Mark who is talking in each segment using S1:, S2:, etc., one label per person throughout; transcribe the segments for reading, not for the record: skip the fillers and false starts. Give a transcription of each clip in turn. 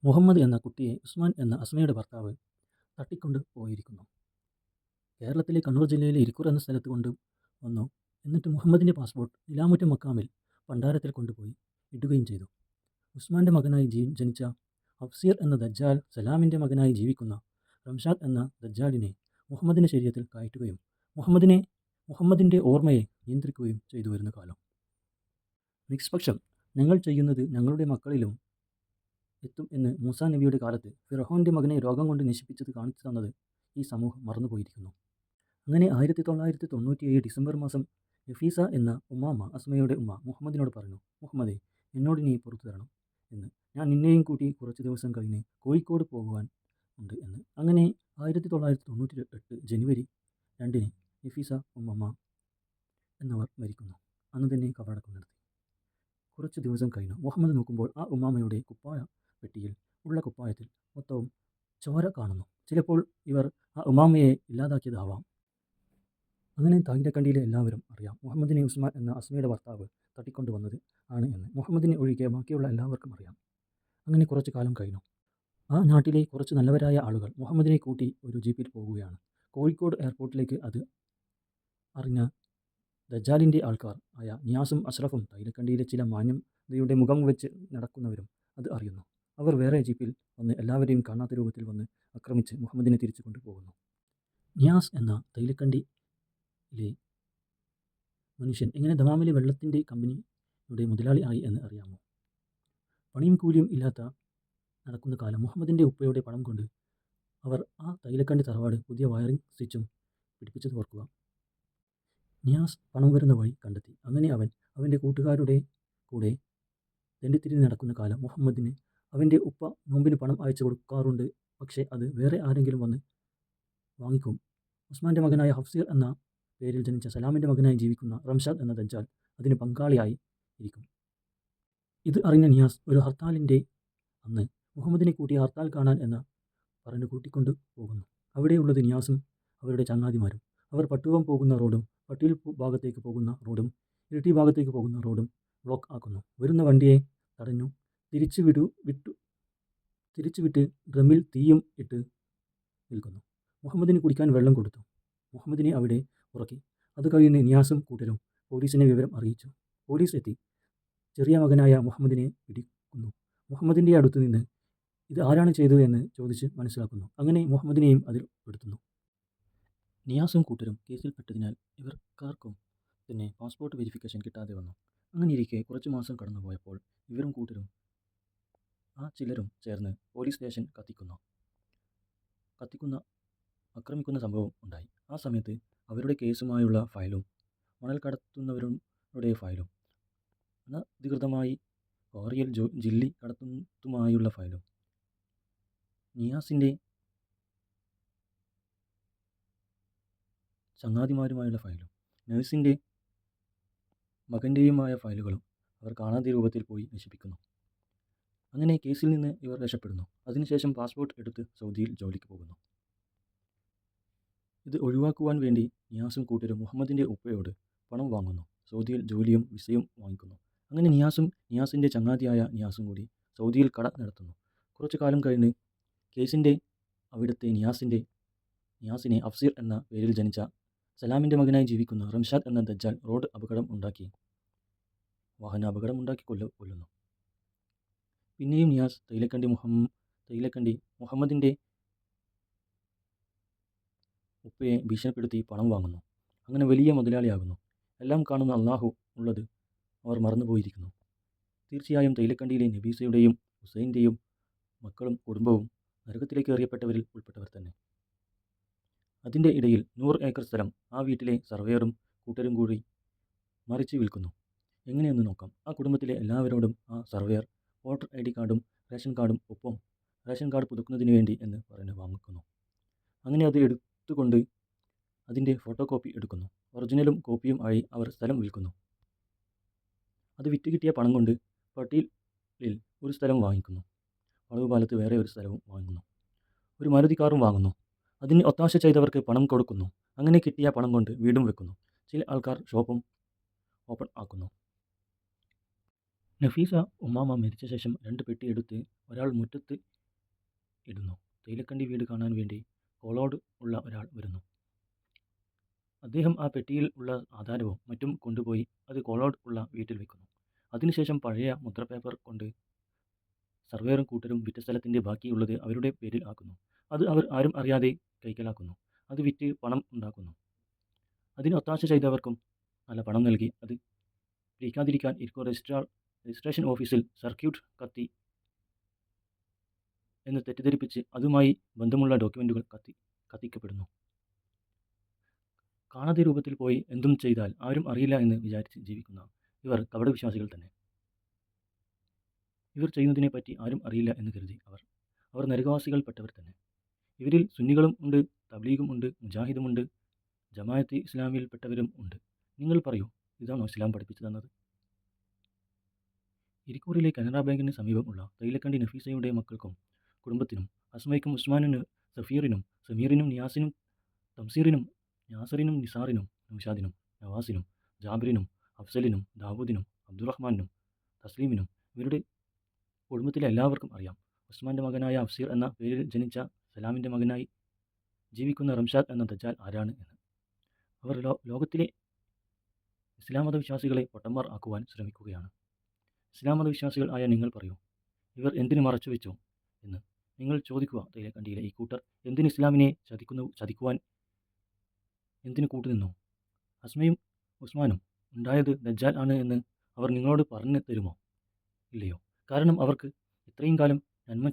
S1: മുഹമ്മദ് എന്ന കുട്ടിയെ ഉസ്മാൻ എന്ന അസ്മയുടെ ഭർത്താവ് തട്ടിക്കൊണ്ട് പോയിരിക്കുന്നു. കേരളത്തിലെ കണ്ണൂർ ജില്ലയിലെ ഇരിക്കൂർ എന്ന സ്ഥലത്ത് കൊണ്ട് വന്നു. എന്നിട്ട് മുഹമ്മദിൻ്റെ പാസ്പോർട്ട് നിലാമുറ്റം മക്കാമിൽ ഭണ്ഡാരത്തിൽ കൊണ്ടുപോയി ഇടുകയും ചെയ്തു. ഉസ്മാൻ്റെ മകനായി ജനിച്ച ഹഫ്സീർ എന്ന ദജ്ജാൽ സലാമിൻ്റെ മകനായി ജീവിക്കുന്ന റംഷാദ് എന്ന ദജ്ജാലിനെ മുഹമ്മദിൻ്റെ ശരീരത്തിൽ കയറ്റുകയും മുഹമ്മദിൻ്റെ ഓർമ്മയെ നിയന്ത്രിക്കുകയും ചെയ്തു വരുന്ന കാലം. നിഷ്പക്ഷം ഞങ്ങൾ ചെയ്യുന്നത് ഞങ്ങളുടെ മക്കളിലും എത്തും എന്ന് മൂസാ നബിയുടെ കാലത്ത് ഫിർഔൻ്റെ മകനെ രോഗം കൊണ്ട് നശിപ്പിച്ചത് കാണിച്ചു തന്നത് ഈ സമൂഹം മറന്നുപോയിരിക്കുന്നു. അങ്ങനെ 1997 ഡിസംബർ മാസം നഫീസ എന്ന ഉമ്മാമ അസ്മയുടെ ഉമ്മ മുഹമ്മദിനോട് പറഞ്ഞു, മുഹമ്മദേ, എന്നോട് നീ പുറത്തു തരണം എന്ന്. ഞാൻ നിന്നെയും കൂട്ടി കുറച്ച് ദിവസം കഴിഞ്ഞ് കോഴിക്കോട് പോകുവാൻ ഉണ്ട് എന്ന്. അങ്ങനെ 1998 ജനുവരി 2 നഫീസ ഉമ്മമ്മ എന്നവർ മരിക്കുന്നു. അന്ന് തന്നെ കബറടക്കം നടത്തി. കുറച്ച് ദിവസം കഴിഞ്ഞു മുഹമ്മദ് നോക്കുമ്പോൾ ആ ഉമ്മാമയുടെ കുപ്പായ പെട്ടിയിൽ ഉള്ള കുപ്പായത്തിൽ മൊത്തവും ചോര കാണുന്നു. ചിലപ്പോൾ ഇവർ ആ ഉമ്മാമയെ ഇല്ലാതാക്കിയതാവാം. അങ്ങനെ തായിലക്കണ്ടിയിലെ എല്ലാവരും അറിയാം മുഹമ്മദിനെ ഉസ്മാൻ എന്ന അസ്മയുടെ ഭർത്താവ് തട്ടിക്കൊണ്ടുവന്നത് ആണ് എന്ന്. മുഹമ്മദിനെ ഒഴികെ ബാക്കിയുള്ള എല്ലാവർക്കും അറിയാം. അങ്ങനെ കുറച്ച് കാലം കഴിഞ്ഞു. ആ നാട്ടിലെ കുറച്ച് നല്ലവരായ ആളുകൾ മുഹമ്മദിനെ കൂട്ടി ഒരു ജീപ്പിൽ പോകുകയാണ് കോഴിക്കോട് എയർപോർട്ടിലേക്ക്. അത് അറിഞ്ഞ ദജ്ജാലിൻ്റെ ആൾക്കാർ ആയ നിയാസും അഷ്റഫും തൈലക്കണ്ടിയിലെ ചില മാന്യതയുടെ മുഖം വെച്ച് നടക്കുന്നവരും അത് അറിയുന്നു. അവർ വേറെ ജീപ്പിൽ വന്ന് എല്ലാവരെയും കാണാത്ത രൂപത്തിൽ വന്ന് ആക്രമിച്ച് മുഹമ്മദിനെ തിരിച്ചു കൊണ്ടുപോകുന്നു. നിയാസ് എന്ന തൈലക്കണ്ടിയിലെ മനുഷ്യൻ എങ്ങനെ ദമാമിലെ വെള്ളത്തിൻ്റെ കമ്പനിയുടെ മുതലാളി ആയി എന്ന് അറിയാമോ? പണിയും കൂലിയും ഇല്ലാത്ത നടക്കുന്ന കാലം മുഹമ്മദിൻ്റെ ഉപ്പയുടെ പണം കൊണ്ട് അവർ ആ തൈലക്കണ്ടി തറവാട് പുതിയ വയറിംഗ് സ്വിച്ചും പിടിപ്പിച്ചത് ഓർക്കുക. നിയാസ് പണം വരുന്ന വഴി കണ്ടെത്തി. അങ്ങനെ അവൻ അവൻ്റെ കൂട്ടുകാരുടെ കൂടെ തെണ്ടിത്തിരിഞ്ഞ് നടക്കുന്ന കാലം മുഹമ്മദിന് അവൻ്റെ ഉപ്പ നോമ്പിന് പണം അയച്ചു കൊടുക്കാറുണ്ട്. പക്ഷേ അത് വേറെ ആരെങ്കിലും വന്ന് വാങ്ങിക്കും. ഉസ്മാൻ്റെ മകനായ ഹഫ്സീർ എന്ന പേരിൽ ജനിച്ച സലാമിൻ്റെ മകനായി ജീവിക്കുന്ന റംഷാദ് എന്ന ദജ്ജാൽ അതിന് പങ്കാളിയായി ഇരിക്കും. ഇത് അറിഞ്ഞ നിയാസ് ഒരു ഹർത്താലിൻ്റെ അന്ന് മുഹമ്മദിനെ കൂട്ടി ഹർത്താൽ കാണാൻ എന്ന് പറഞ്ഞ് കൂട്ടിക്കൊണ്ട് പോകുന്നു. അവിടെയുള്ളത് നിയാസും അവരുടെ ചങ്ങാതിമാരും. അവർ പട്ടുവം പോകുന്ന റോഡും പട്ടിയിൽ ഭാഗത്തേക്ക് പോകുന്ന റോഡും ഇരിട്ടി ഭാഗത്തേക്ക് പോകുന്ന റോഡും ബ്ലോക്ക് ആക്കുന്നു. വരുന്ന വണ്ടിയെ തടഞ്ഞു തിരിച്ചുവിട്ട് ഡ്രമ്മിൽ തീയും ഇട്ട് നിൽക്കുന്നു. മുഹമ്മദിന് കുടിക്കാൻ വെള്ളം കൊടുത്തു. മുഹമ്മദിനെ അവിടെ ഉറക്കി. അത് കഴിഞ്ഞ് നിയാസും കൂട്ടരും പോലീസിനെ വിവരം അറിയിച്ചു. പോലീസ് എത്തി ചെറിയ മകനായ മുഹമ്മദിനെ പിടിക്കുന്നു. മുഹമ്മദിൻ്റെ അടുത്ത് നിന്ന് ഇത് ആരാണ് ചെയ്തത് എന്ന് ചോദിച്ച് മനസ്സിലാക്കുന്നു. അങ്ങനെ മുഹമ്മദിനെയും അതിൽ പെടുത്തുന്നു. നിയാസും കൂട്ടരും കേസിൽപ്പെട്ടതിനാൽ ഇവർക്കാർക്കും തന്നെ പാസ്പോർട്ട് വെരിഫിക്കേഷൻ കിട്ടാതെ വന്നു. അങ്ങനെയിരിക്കെ കുറച്ച് മാസം കടന്നു പോയപ്പോൾ ഇവരും കൂട്ടരും ചിലരും ചേർന്ന് പോലീസ് സ്റ്റേഷൻ ആക്രമിക്കുന്ന സംഭവം ഉണ്ടായി. ആ സമയത്ത് അവരുടെ കേസുമായുള്ള ഫയലും മണൽ കടത്തുന്നവരുടെ ഫയലും അനധികൃതമായി ക്വാറിയിൽ ജില്ലി കടത്തുന്നതുമായുള്ള ഫയലും നിയാസിൻ്റെ ചങ്ങാതിമാരുമായുള്ള ഫയലും നഴ്സിൻ്റെ മകൻ്റെയുമായ ഫയലുകളും അവർ കാണാത്ത രൂപത്തിൽ പോയി നശിപ്പിക്കുന്നു. അങ്ങനെ കേസിൽ നിന്ന് ഇവർ രക്ഷപ്പെടുന്നു. അതിനുശേഷം പാസ്പോർട്ട് എടുത്ത് സൗദിയിൽ ജോലിക്ക് പോകുന്നു. ഇത് ഒഴിവാക്കുവാൻ വേണ്ടി നിയാസും കൂട്ടരും മുഹമ്മദിൻ്റെ ഉപ്പയോട് പണം വാങ്ങുന്നു. സൗദിയിൽ ജോലിയും വിസയും വാങ്ങിക്കുന്നു. അങ്ങനെ നിയാസിൻ്റെ ചങ്ങാതിയായ നിയാസും കൂടി സൗദിയിൽ കട നടത്തുന്നു. കുറച്ചു കാലം കഴിഞ്ഞ് കേസിൻ്റെ അവിടുത്തെ നിയാസിനെ ഹഫ്സീർ എന്ന പേരിൽ ജനിച്ച സലാമിൻ്റെ മകനായി ജീവിക്കുന്ന റംഷാദ് എന്ന ദജ്ജാൽ വാഹനാപകടം ഉണ്ടാക്കി കൊല്ലുന്നു. പിന്നെയും നിയാസ് തൈലക്കണ്ടി മുഹമ്മദിൻ്റെ ഉപ്പയെ ഭീഷണിപ്പെടുത്തി പണം വാങ്ങുന്നു. അങ്ങനെ വലിയ മുതലാളിയാകുന്നു. എല്ലാം കാണുന്ന അള്ളാഹു ഉള്ളത് അവർ മറന്നുപോയിരിക്കുന്നു. തീർച്ചയായും തൈലക്കണ്ടിയിലെ നബീസയുടെയും ഹുസൈൻ്റെയും മക്കളും കുടുംബവും നരകത്തിലേക്ക് എറിയപ്പെട്ടവരിൽ ഉൾപ്പെട്ടവർ തന്നെ. അതിൻ്റെ ഇടയിൽ 100 ഏക്കർ സ്ഥലം ആ വീട്ടിലെ സർവേയറും കൂട്ടരും കൂടി മറിച്ച് വിൽക്കുന്നു. എങ്ങനെയെന്ന് നോക്കാം. ആ കുടുംബത്തിലെ എല്ലാവരോടും ആ സർവേയർ വോട്ടർ ID കാർഡും റേഷൻ കാർഡും ഒപ്പം റേഷൻ കാർഡ് പുതുക്കുന്നതിന് വേണ്ടി എന്ന് പറഞ്ഞ് വാങ്ങിക്കുന്നു. അങ്ങനെ അത് എടുത്തുകൊണ്ട് അതിൻ്റെ ഫോട്ടോ കോപ്പി എടുക്കുന്നു. ഒറിജിനലും കോപ്പിയും ആയി അവർ സ്ഥലം വിൽക്കുന്നു. അത് വിറ്റ് കിട്ടിയ പണം കൊണ്ട് പട്ടിയിൽ ഒരു സ്ഥലം വാങ്ങിക്കുന്നു. വളവുപാലത്ത് വേറെ ഒരു സ്ഥലവും വാങ്ങുന്നു. ഒരു മാരുതി കാറും വാങ്ങുന്നു. അതിന് ഒത്താശ ചെയ്തവർക്ക് പണം കൊടുക്കുന്നു. അങ്ങനെ കിട്ടിയ പണം കൊണ്ട് വീടും വെക്കുന്നു. ചില ആൾക്കാർ ഷോപ്പും ഓപ്പൺ ആക്കുന്നു. നഫീസ ഉമ്മാമ മരിച്ച ശേഷം 2 പെട്ടി എടുത്ത് ഒരാൾ മുറ്റത്ത് ഇടുന്നു. തേയിലക്കണ്ടി വീട് കാണാൻ വേണ്ടി കോളോട് ഉള്ള ഒരാൾ വരുന്നു. അദ്ദേഹം ആ പെട്ടിയിൽ ഉള്ള ആധാരവും മറ്റും കൊണ്ടുപോയി അത് കോളോട് ഉള്ള വീട്ടിൽ വെക്കുന്നു. അതിനുശേഷം പഴയ മുദ്രപേപ്പർ കൊണ്ട് സർവേറും കൂട്ടരും വിറ്റ സ്ഥലത്തിൻ്റെ ബാക്കിയുള്ളത് അവരുടെ പേരിൽ ആക്കുന്നു. അത് അവർ ആരും അറിയാതെ കൈക്കലാക്കുന്നു. അത് വിറ്റ് പണം ഉണ്ടാക്കുന്നു. അതിന് ഒത്താശ ചെയ്തവർക്കും നല്ല പണം നൽകി അത് പിടിക്കാതിരിക്കാൻ ഇരിക്കോ രജിസ്ട്രേഷൻ ഓഫീസിൽ സർക്യൂട്ട് കത്തി എന്ന് തെറ്റിദ്ധരിപ്പിച്ച് അതുമായി ബന്ധമുള്ള ഡോക്യുമെൻറ്റുകൾ കത്തിക്കപ്പെടുന്നു. കാണാതെ രൂപത്തിൽ പോയി എന്തും ചെയ്താൽ ആരും അറിയില്ല എന്ന് വിചാരിച്ച് ജീവിക്കുന്ന ഇവർ കപടവിശ്വാസികൾ തന്നെ. ഇവർ ചെയ്യുന്നതിനെപ്പറ്റി ആരും അറിയില്ല എന്ന് കരുതി അവർ നരകവാസികൾപ്പെട്ടവർ തന്നെ. ഇവരിൽ സുന്നികളും ഉണ്ട്, തബ്ലീഗും ഉണ്ട്, മുജാഹിദുമുണ്ട്, ജമാഅത്തെ ഇസ്ലാമിയിൽപ്പെട്ടവരും ഉണ്ട്. നിങ്ങൾ പറയൂ, ഇതാണോ ഇസ്ലാം പഠിപ്പിച്ചു തന്നത്? ഇരിക്കൂറിലെ കനറ ബാങ്കിന് സമീപമുള്ള തൈലക്കണ്ടി നഫീസയുടെ മക്കൾക്കും കുടുംബത്തിനും അസ്മയ്ക്കും ഉസ്മാനിനും സഫീറിനും സമീറിനും നിയാസിനും തംസീറിനും യാസറിനും നിസാറിനും നൗഷാദിനും നവാസിനും ജാബിറിനും അഫ്സലിനും ദാവൂദിനും അബ്ദുറഹ്മാനും തസ്ലീമിനും ഇവരുടെ കുടുംബത്തിലെ എല്ലാവർക്കും അറിയാം. ഉസ്മാൻ്റെ മകനായ അഫ്സീർ എന്ന പേരിൽ ജനിച്ച സലാമിൻ്റെ മകനായി ജീവിക്കുന്ന റംഷാദ് എന്ന ദജ്ജാൽ ആരാണ് എന്ന്. അവർ ലോകത്തിലെ ഇസ്ലാം മതവിശ്വാസികളെ പൊട്ടന്മാർ ആക്കുവാൻ ശ്രമിക്കുകയാണ്. ഇസ്ലാം മതവിശ്വാസികൾ ആയ നിങ്ങൾ പറയൂ, ഇവർ എന്തിനു മറച്ചു വെച്ചോ എന്ന് നിങ്ങൾ ചോദിക്കുക. തൈലക്കണ്ടിയിലെ ഈ കൂട്ടർ എന്തിന് ഇസ്ലാമിനെ ചതിക്കുവാൻ എന്തിനു കൂട്ടുനിന്നോ? അസ്മയും ഉസ്മാനും ഉണ്ടായത് ദജ്ജാൽ ആണ് എന്ന് അവർ നിങ്ങളോട് പറഞ്ഞു തരുമോ? ഇല്ലയോ? കാരണം അവർക്ക് ഇത്രയും കാലം നന്മ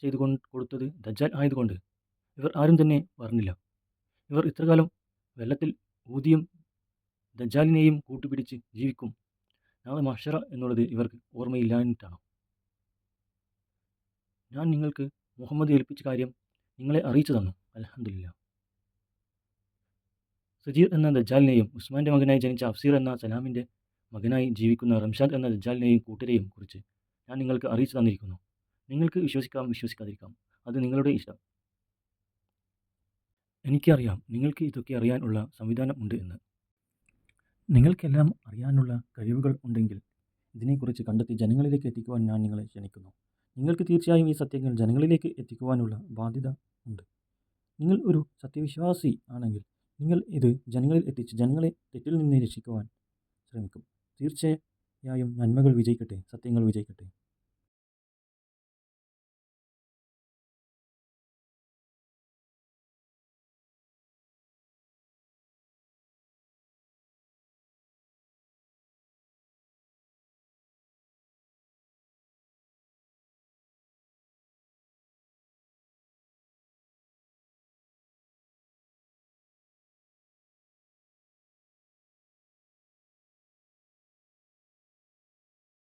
S1: ചെയ്തു കൊടുത്തത് ദജ്ജാൽ ആയതുകൊണ്ട് ഇവർ ആരും തന്നെ പറഞ്ഞില്ല. ഇവർ ഇത്രകാലം വെള്ളത്തിൽ ഊതിയും ദജ്ജാലിനെയും കൂട്ടുപിടിച്ച് ജീവിക്കും. നാളെ മഹ്ശറ എന്നുള്ളത് ഇവർക്ക് ഓർമ്മയില്ലാഞ്ഞിട്ടാണോ? ഞാൻ നിങ്ങൾക്ക് മുഹമ്മദ് ഏൽപ്പിച്ച കാര്യം നിങ്ങളെ അറിയിച്ചു തന്നു. അൽഹംദുലില്ലാ. സജീർ എന്ന ദജ്ജാലിനെയും ഉസ്മാൻ്റെ മകനായി ജനിച്ച അഫ്സീർ എന്ന സലാമിൻ്റെ മകനായി ജീവിക്കുന്ന റംഷാദ് എന്ന ദജ്ജാലിനെയും കൂട്ടരെയും കുറിച്ച് ഞാൻ നിങ്ങൾക്ക് അറിയിച്ചു തന്നിരിക്കുന്നു. നിങ്ങൾക്ക് വിശ്വസിക്കാം, വിശ്വസിക്കാതിരിക്കാം, അത് നിങ്ങളുടെ ഇഷ്ടം. എനിക്കറിയാം നിങ്ങൾക്ക് ഇതൊക്കെ അറിയാനുള്ള സംവിധാനം ഉണ്ട് എന്ന്. നിങ്ങൾക്കെല്ലാം അറിയാനുള്ള കഴിവുകൾ ഉണ്ടെങ്കിൽ ഇതിനെക്കുറിച്ച് കണ്ടെത്തി ജനങ്ങളിലേക്ക് എത്തിക്കുവാൻ ഞാൻ നിങ്ങളെ ക്ഷണിക്കുന്നു. നിങ്ങൾക്ക് തീർച്ചയായും ഈ സത്യങ്ങൾ ജനങ്ങളിലേക്ക് എത്തിക്കുവാനുള്ള ബാധ്യത ഉണ്ട്. നിങ്ങൾ ഒരു സത്യവിശ്വാസി ആണെങ്കിൽ നിങ്ങൾ ഇത് ജനങ്ങളിൽ എത്തിച്ച് ജനങ്ങളെ തെറ്റിൽ നിന്ന് രക്ഷിക്കുവാൻ ശ്രമിക്കും. തീർച്ചയായും നന്മകൾ വിജയിക്കട്ടെ, സത്യങ്ങൾ വിജയിക്കട്ടെ.